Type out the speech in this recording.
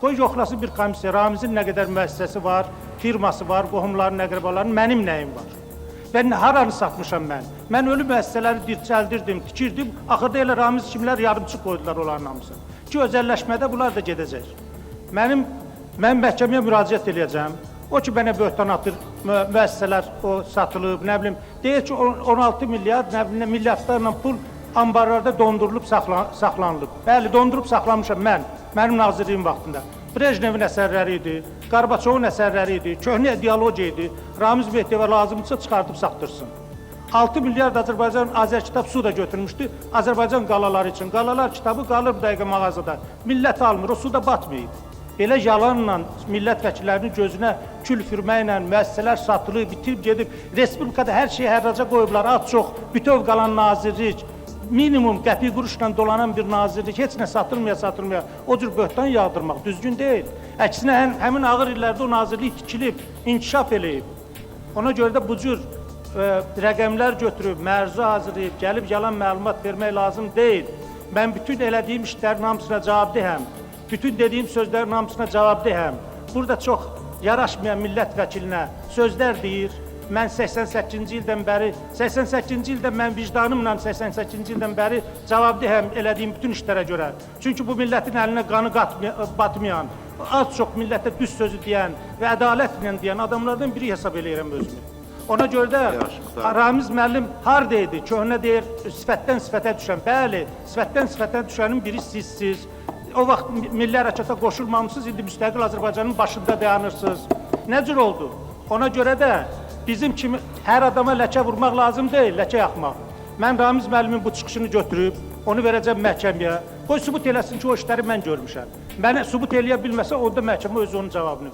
Qoy yoxlasın bir komissiya, Ramizin nə qədər müəssisəsi var, firması var, qohumların, əqrəbaların, mənim nəyim var? Və haranı satmışam mən? Mən ölü müəssisələri dirçəldirdim, tikirdim, axırda elə Ramiz kimlər yarımçı qoydular onların hamısını. Ki, özəlləşmədə bunlar da gedəcək. Mən məhkəməyə müraciət edəcəm. O ki, mənə böhtan atır, müəssisələr o satılıb, nə bilim, deyir ki, 16 milyard, nə bilim, milyardlarla pul ambarlarda dondurulub, saxlanılıb. Bəli, dondurub saxlamışam mənim nazirliyim vaxtında. Brejnevin əsərləri idi, Qarbaçovun əsərləri idi, köhnə ideologiya idi. Ramiz Mehdiyevə lazımdırsa çıxartıb satdırsın. 6 milyard Azərbaycan Azərkitab su da götürmüşdü Azərbaycan qalaları üçün. Qalalar kitabı qalır bu dəqiqə mağazada. Millət almır, o suda batmayıb. Belə yalanla millət vəkillərinin gözünə kül fürməklə müəssisələr satılıb, bitirib gedib. Respublikada hər şeyi hərraca qoyublar, az çox, bütöv qalan nazirlik. Minimum qəpik quruşla dolanan bir nazirlik, heç nə satılmaya, o cür böhtan yağdırmaq düzgün deyil. Əksinə, həmin ağır illərdə o nazirlik tikilib, inkişaf eləyib. Ona görə də bu cür rəqəmlər götürüb, mərzu hazırlayıb, gəlib yalan məlumat vermək lazım deyil. Mən bütün elədiyim işlərin hamısına cavabdehəm, bütün dediyim sözlərin hamısına cavabdehəm. Burada çox yaraşmayan millət vəkilinə sözlər deyir. Mən 88-ci ildən bəri, 88-ci ildə mən vicdanımla 88-ci ildən bəri cavabdehəm elədiyim bütün işlərə görə. Çünki bu millətin əlinə qanı batmayan, az çox millətə düz sözü deyən və ədalətlə deyən adamlardan biri hesab eləyirəm özümü. Ona görə də Ramiz müəllim haradaydı? Köhnə deyir, sifətdən sifətə düşən. Bəli, sifətdən sifətə düşənin biri sizsiz. O vaxt milli hərəkata qoşulmamışsınız, indi müstəqil Azərbaycanın başında dayanırsınız. Nə cür oldu? Ona görə də bizim kimi hər adama ləkə vurmaq lazım deyil, ləkə yaxmaq. Mən Ramiz müəllimin bu çıxışını götürüb, onu verəcəm məhkəməyə. Qoy sübut eləsin ki, o işləri mən görmüşəm. Mənə sübut eləyə bilməsə, onda məhkəmə özü onun cavabını verir.